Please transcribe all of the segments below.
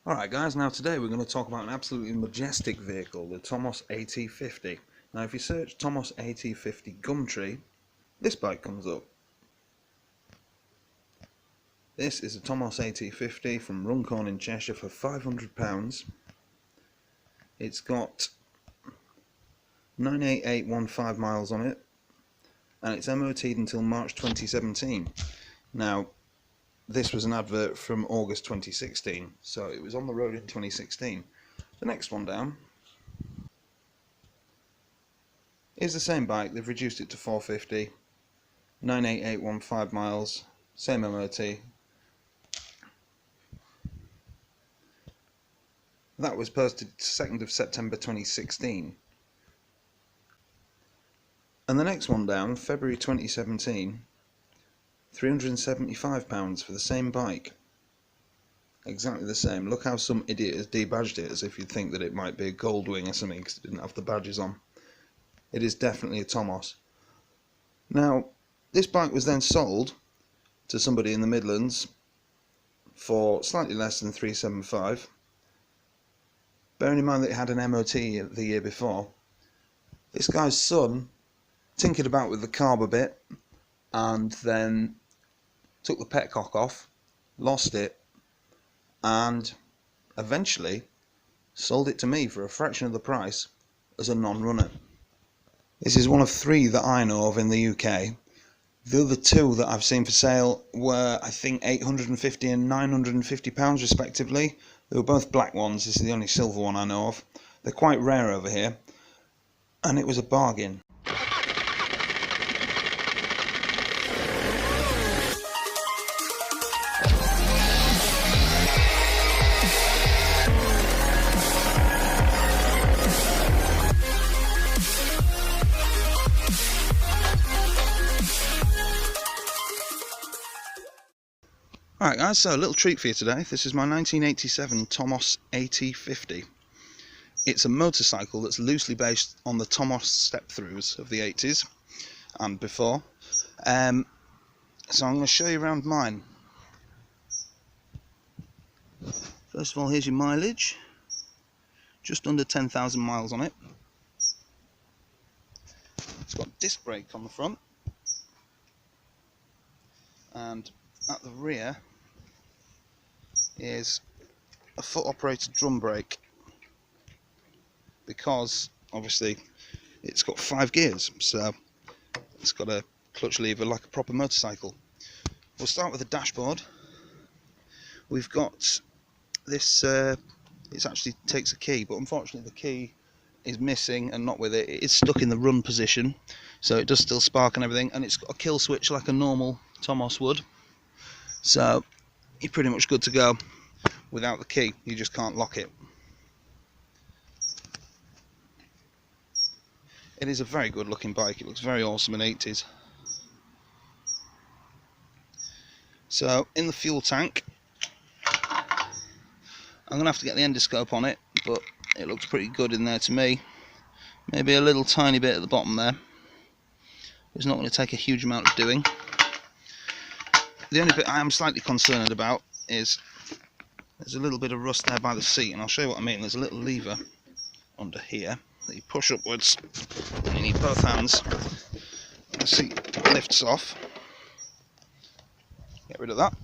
Alright guys, now today we're going to talk about an absolutely majestic vehicle, the Tomos AT50. Now if you search Tomos AT50 Gumtree, this bike comes up. This is a Tomos AT50 from Runcorn in Cheshire for £500. It's got 98815 miles on it, and it's MOT'd until March 2017. Now this was an advert from August 2016, so it was on the road in 2016. The next one down is the same bike. They've reduced it to 450, 98815 miles, same MOT. That was posted 2nd of September 2016. And the next one down, February 2017, £375 for the same bike. Exactly the same. Look how some idiot has debadged it as if you'd think that it might be a Goldwing or something because it didn't have the badges on. It is definitely a Tomos. Now, this bike was then sold to somebody in the Midlands for slightly less than £375. Bearing in mind that it had an MOT the year before, this guy's son tinkered about with the carb a bit and then took the petcock off, lost it, and eventually sold it to me for a fraction of the price as a non-runner. This is one of 3 that I know of in the UK. The other 2 that I've seen for sale were, I think, £850 and £950 respectively. They were both black ones. This is the only silver one I know of. They're quite rare over here, and it was a bargain. Alright guys, so a little treat for you today. This is my 1987 Tomos AT50. It's a motorcycle that's loosely based on the Tomos step-throughs of the 80s and before. So I'm going to show you around mine. First of all, here's your mileage. Just under 10,000 miles on it. It's got disc brake on the front. And at the rear is a foot operated drum brake, because obviously it's got 5 gears, so it's got a clutch lever like a proper motorcycle. We'll start with the dashboard. We've got this, it actually takes a key, but unfortunately the key is missing and not with it. It is stuck in the run position, so it does still spark and everything, and it's got a kill switch like a normal Tomos would. So you're pretty much good to go. Without the key, you just can't lock it. It is a very good looking bike. It looks very awesome in 80s. So in the fuel tank, I'm going to have to get the endoscope on it, but it looks pretty good in there to me. Maybe a little tiny bit at the bottom there. It's not going to take a huge amount of doing. The only bit I am slightly concerned about is there's a little bit of rust there by the seat, and I'll show you what I mean. There's a little lever under here that you push upwards, and you need both hands. The seat lifts off. Get rid of that.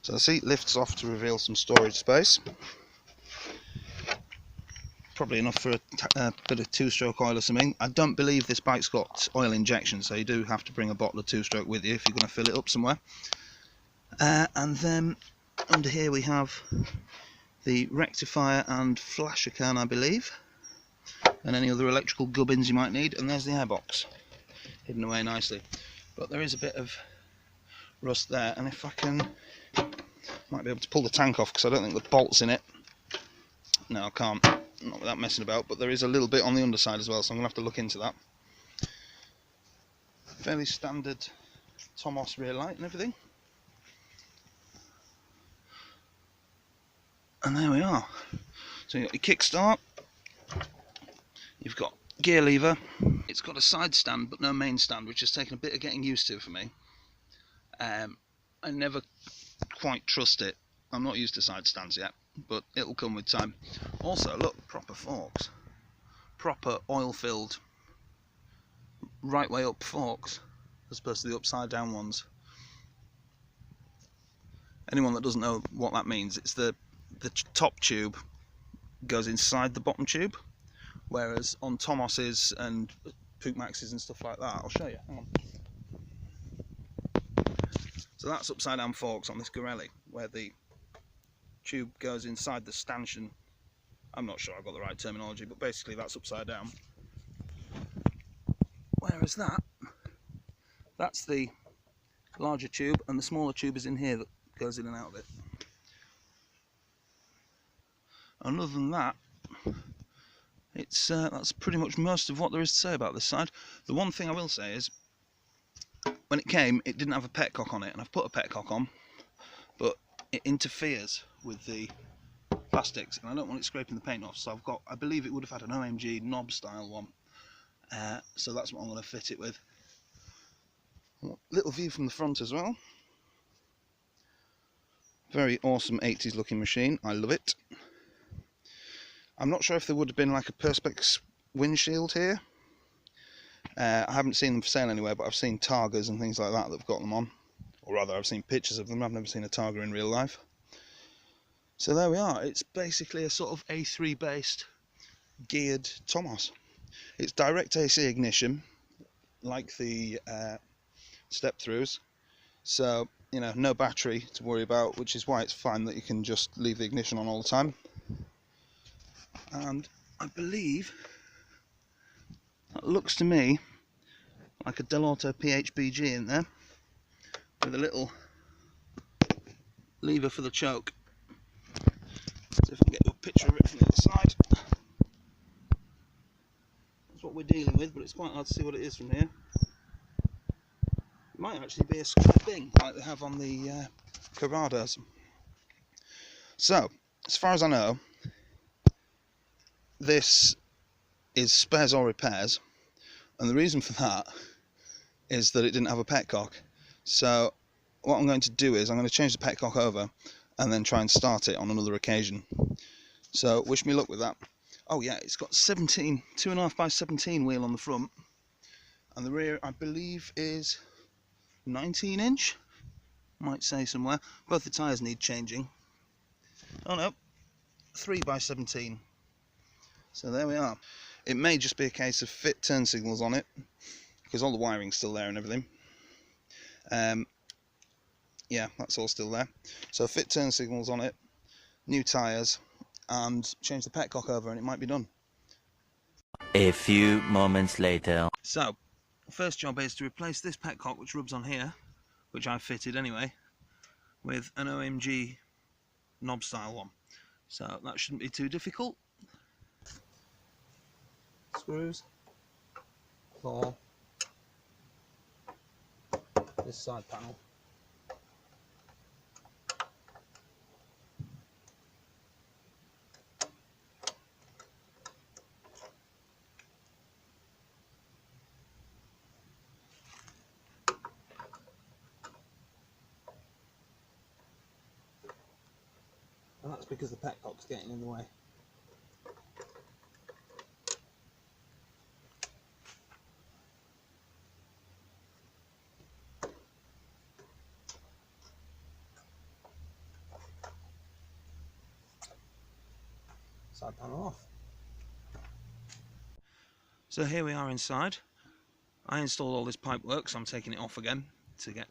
So the seat lifts off to reveal some storage space. Probably enough for a bit of 2-stroke oil or something. I don't believe this bike's got oil injection, so you do have to bring a bottle of 2-stroke with you if you're going to fill it up somewhere. And then under here we have the rectifier and flasher can, I believe, and any other electrical gubbins you might need. And there's the airbox, hidden away nicely. But there is a bit of rust there, and if I can, might be able to pull the tank off because I don't think the bolt's in it. No, I can't. Not without messing about, but there is a little bit on the underside as well, so I'm going to have to look into that. Fairly standard Tomos rear light and everything. And there we are. So you've got your kickstart, you've got gear lever, it's got a side stand but no main stand, which has taken a bit of getting used to for me. I never quite trust it I'm not used to side stands yet, but it'll come with time. Also, look, proper forks. Proper oil-filled, right way up forks, as opposed to the upside down ones. Anyone that doesn't know what that means, it's the top tube goes inside the bottom tube, whereas on Tomos's and Pt1's and stuff like that, I'll show you, hang on. So that's upside down forks on this Gorelli, where the tube goes inside the stanchion. I'm not sure I've got the right terminology, but basically that's upside down. Whereas that's the larger tube, and the smaller tube is in here that goes in and out of it. And other than that, that's pretty much most of what there is to say about this side. The one thing I will say is, when it came, it didn't have a petcock on it, and I've put a petcock on, but it interferes with the plastics, and I don't want it scraping the paint off, so I believe it would have had an OMG knob style one, so that's what I'm going to fit it with. Little view from the front as well. Very awesome 80s looking machine, I love it. I'm not sure if there would have been like a Perspex windshield here. I haven't seen them for sale anywhere, but I've seen Targas and things like that that have got them on. Or rather, I've seen pictures of them. I've never seen a Targa in real life. So there we are. It's basically a sort of A3 based geared Tomos. It's direct AC ignition, like the step-throughs. So, you know, no battery to worry about, which is why it's fine that you can just leave the ignition on all the time. And I believe that looks to me like a Delauto PHBG in there, with a little lever for the choke. So if I can get you a picture of it from the other side. That's what we're dealing with, but it's quite hard to see what it is from here. It might actually be a square thing, like they have on the Corrados. So, as far as I know, this is spares or repairs, and the reason for that is that it didn't have a petcock. So what I'm going to do is I'm going to change the petcock over and then try and start it on another occasion. So wish me luck with that. Oh yeah, it's got 2.5 by 17 wheel on the front, and the rear I believe is 19 inch, might say somewhere. Both the tyres need changing. Oh no, 3 by 17. So there we are. It may just be a case of fit turn signals on it, because all the wiring's still there and everything. Yeah, that's all still there. So fit turn signals on it, new tyres, and change the petcock over, and it might be done. A few moments later. So, first job is to replace this petcock, which rubs on here, which I've fitted anyway, with an OMG knob style one. So that shouldn't be too difficult. Screws for this side panel. And that's because the petcock's getting in the way. Side panel off. So here we are inside. I installed all this pipe work, so I'm taking it off again to get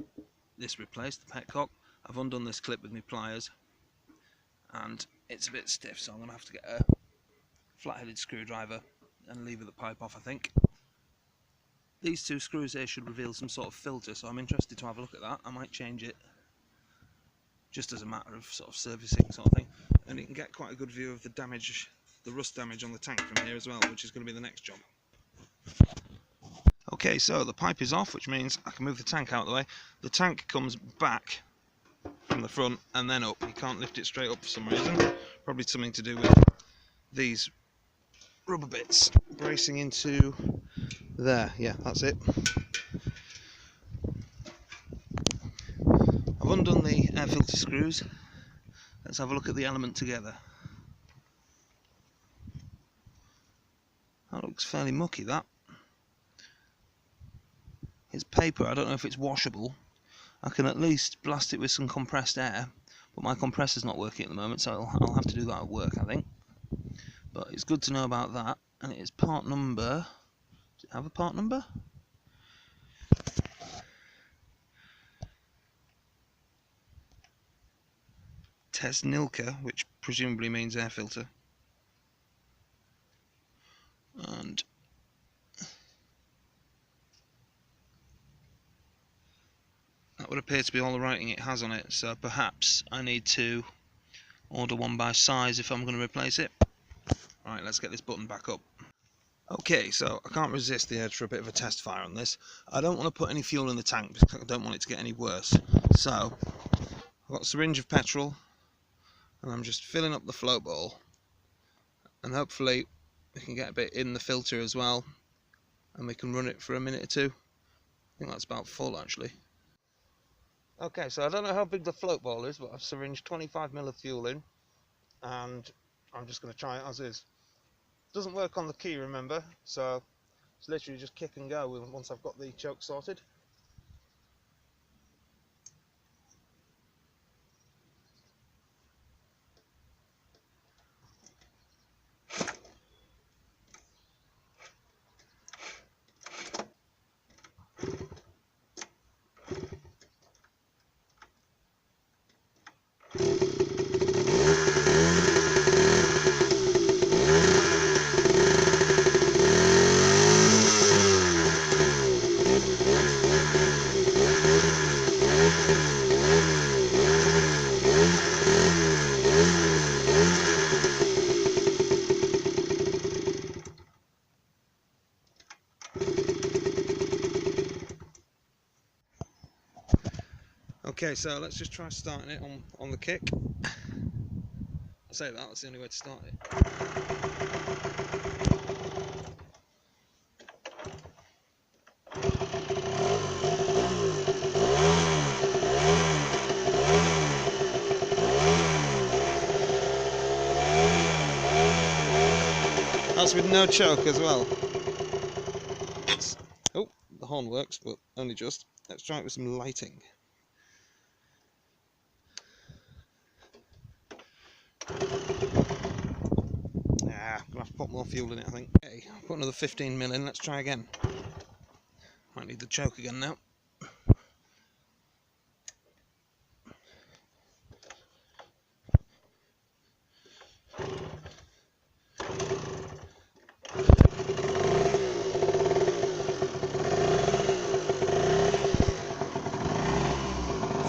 this replaced, the petcock. I've undone this clip with my pliers, and it's a bit stiff, so I'm going to have to get a flat-headed screwdriver and lever the pipe off, I think. These two screws here should reveal some sort of filter, so I'm interested to have a look at that. I might change it just as a matter of sort of servicing sort of thing, and you can get quite a good view of the damage, the rust damage on the tank from here as well, which is going to be the next job. Okay, so the pipe is off, which means I can move the tank out of the way. The tank comes back from the front and then up. You can't lift it straight up for some reason. Probably something to do with these rubber bits bracing into there. Yeah, that's it. I've undone the air filter screws, Let's have a look at the element together. That looks fairly mucky, that. It's paper, I don't know if it's washable. I can at least blast it with some compressed air, but my compressor's not working at the moment, so I'll have to do that at work, I think. But it's good to know about that, and it is part number... Does it have a part number? Tesnilka, which presumably means air filter. And that would appear to be all the writing it has on it, so perhaps I need to order one by size if I'm going to replace it. Alright, let's get this button back up. Okay, so I can't resist the urge for a bit of a test fire on this. I don't want to put any fuel in the tank because I don't want it to get any worse. So, I've got a syringe of petrol, and I'm just filling up the float ball. And hopefully we can get a bit in the filter as well, and we can run it for a minute or two. I think that's about full actually. Okay, so I don't know how big the float ball is, but I've syringed 25ml of fuel in, and I'm just going to try it as is. It doesn't work on the key, remember, so it's literally just kick and go once I've got the choke sorted. Okay, so let's just try starting it on the kick. I say that's the only way to start it. That's with no choke as well. Oh, the horn works, but only just. Let's try it with some lighting. I'm gonna have to put more fuel in it, I think. Okay, put another 15ml in, let's try again. Might need the choke again now.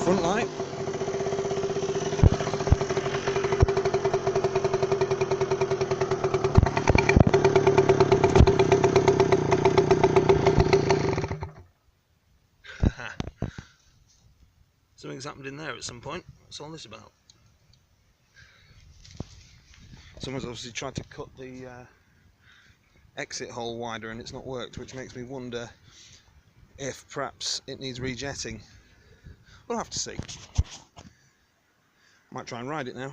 Front light. Something's happened in there at some point. What's all this about? Someone's obviously tried to cut the exit hole wider and it's not worked, which makes me wonder if perhaps it needs rejetting. We'll have to see. Might try and ride it now.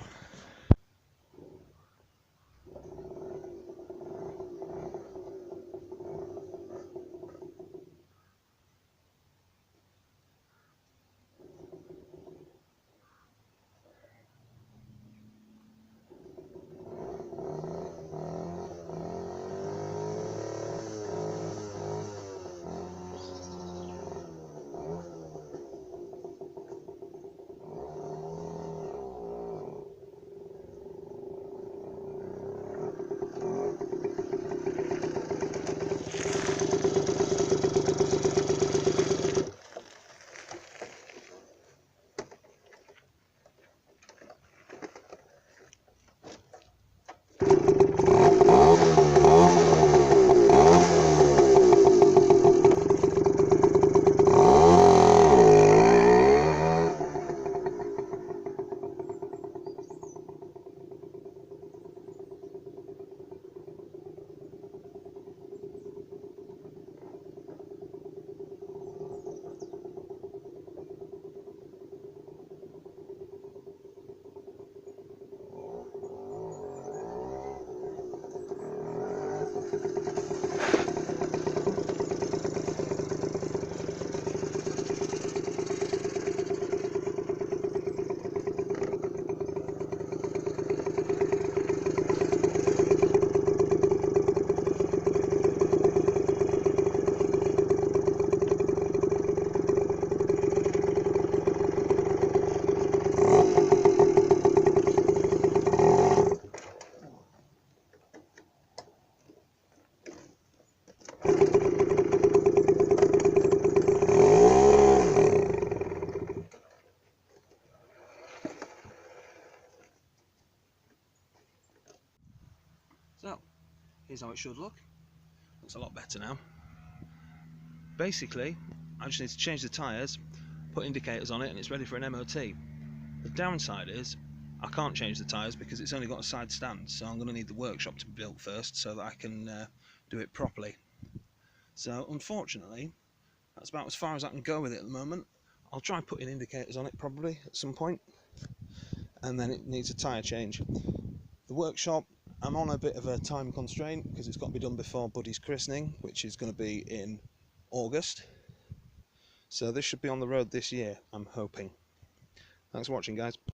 here's how it should look. Looks a lot better now. Basically, I just need to change the tyres, put indicators on it, and it's ready for an MOT. The downside is I can't change the tyres because it's only got a side stand, so I'm going to need the workshop to be built first so that I can do it properly. So unfortunately, that's about as far as I can go with it at the moment. I'll try putting indicators on it probably at some point, and then it needs a tyre change. The workshop, I'm on a bit of a time constraint because it's got to be done before Buddy's christening, which is going to be in August. So this should be on the road this year, I'm hoping. Thanks for watching, guys.